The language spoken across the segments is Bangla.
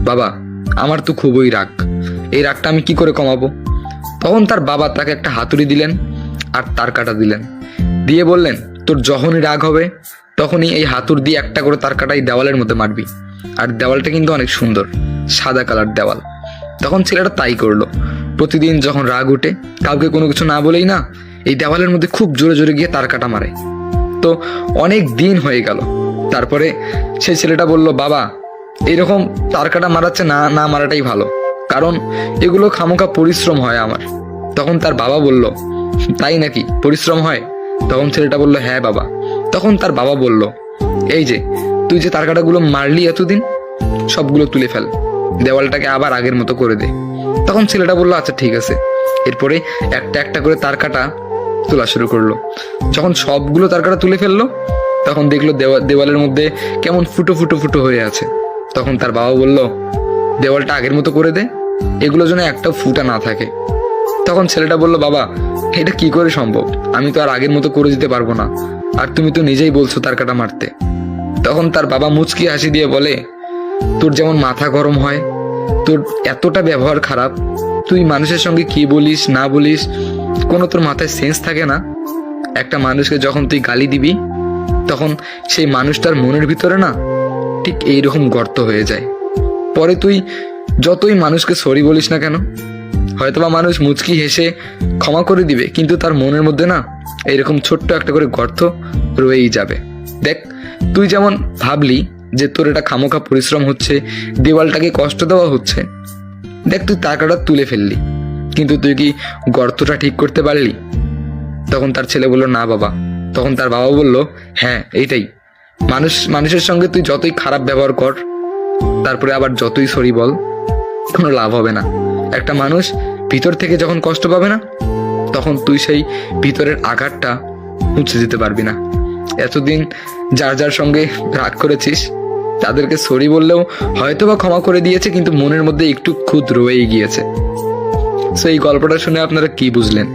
বাবা আমার তো খুবই রাগ, এই রাগটা আমি কি করে কমাবো? তখন তার বাবা তাকে একটা হাতুড়ি দিলেন আর তার কাটা দিলেন, দিয়ে বললেন তোর যখনই রাগ হবে তখনই এই হাতুড় দিয়ে একটা করে তার কাটা এই দেওয়ালের মধ্যে মারবি। আর দেওয়ালটা কিন্তু অনেক সুন্দর, সাদা কালার দেওয়াল। তখন ছেলেটা তাই করলো। প্রতিদিন যখন রাগ উঠে কাউকে কোনো কিছু না বলেই না এই দেওয়ালের মধ্যে খুব জোরে জোরে গিয়ে তার কাটা মারে। তো অনেক দিন হয়ে গেল। তারপরে সেই ছেলেটা বলল, বাবা এরকম তার কাটা মারাচ্ছে না না মারাটাই ভালো, কারণ এগুলো খামোখা পরিশ্রম হয় আমার। তখন তার বাবা বলল, তাই নাকি, পরিশ্রম হয়? তখন ছেলেটা বলল, হ্যাঁ বাবা। তখন তার বাবা বলল, এই যে তুই যে তার কাটাগুলো মারলি এতদিন, সবগুলো তুলে ফেল, দেওয়ালটাকে আবার আগের মতো করে দে। তখন ছেলেটা বলল, আচ্ছা ঠিক আছে। এরপরে একটা একটা করে তার কাটা তোলা শুরু করলো। যখন সবগুলো তার কাটা তুলে ফেললো তখন দেখলো দেওয়ালের মধ্যে কেমন ফুটো ফুটো ফুটো হয়ে আছে। তখন তার বাবা বলল, দেওয়ালটা আগের মতো করে দে, এগুলো যেন একটা ফুটা না থাকে। তখন ছেলেটা বলল, বাবা এটা কি করে সম্ভব, আমি তো আর আগের মতো করে দিতে পারবো না, আর তুমি তো নিজেই বলছো তার কাটা মারতে। তখন তার বাবা মুচকি হাসি দিয়ে বলে, তোর যেমন মাথা গরম হয়, তোর এতটা ব্যবহার খারাপ, তুই মানুষের সঙ্গে কি বলিস না বলিস কোনো তোর মাথায় সেন্স থাকে না। একটা মানুষকে যখন তুই গালি দিবি তখন সেই মানুষটার মনের ভিতরে না ঠিক এইরকম গর্ত হয়ে যায়। পরে তুই যতই মানুষকে সরি বলিস না কেন, হয়তোবা মানুষ মুচকি হেসে ক্ষমা করে দিবে, কিন্তু তার মনের মধ্যে না এইরকম ছোট্ট একটা করে গর্ত রয়েই যাবে। দেখ তুই যেমন ভাবলি যে তোর এটা খামোখা পরিশ্রম হচ্ছে, দেওয়ালটাকে কষ্ট দেওয়া হচ্ছে, দেখ তুই টাকাটা তুলে ফেললি, কিন্তু তুই কি গর্তটা ঠিক করতে পারলি? তখন তার ছেলে বলল, না বাবা। তখন তার বাবা বলল, হ্যাঁ এইটাই, মানুষের সঙ্গে তুই যতই খারাপ ব্যবহার কর, তারপরে আবার যতই সরি বল, কোনো লাভ হবে না। একটা মানুষ ভিতর থেকে যখন কষ্ট পাবে না তখন তুই সেই ভিতরের আঘাতটা মুছে দিতে পারবি না। এতদিন যার যার সঙ্গে রাগ করেছিস তাদেরকে সরি বললেও হয়তোবা ক্ষমা করে দিয়েছে, কিন্তু মনের মধ্যে একটু খুঁত রয়েই গিয়েছে। সো এই গল্পটা শুনে আপনারা কি বুঝলেন?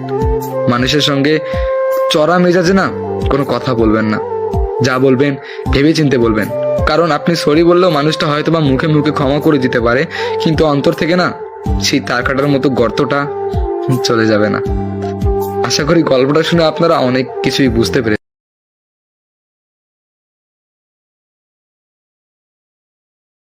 মানুষের সঙ্গে চড়া মেজাজে না কোনো কথা বলবেন না, যা বলবেন ভেবে চিন্তে বলবেন, কারণ আপনি সরি বললেও মানুষটা হয়তোবা মুখে মুখে ক্ষমা করে দিতে পারে, কিন্তু অন্তর থেকে না সেই তার কাটার মতো গর্তটা চলে যাবে না। আশা করি গল্পটা শুনে আপনারা অনেক কিছুই বুঝতে পেরেছেন।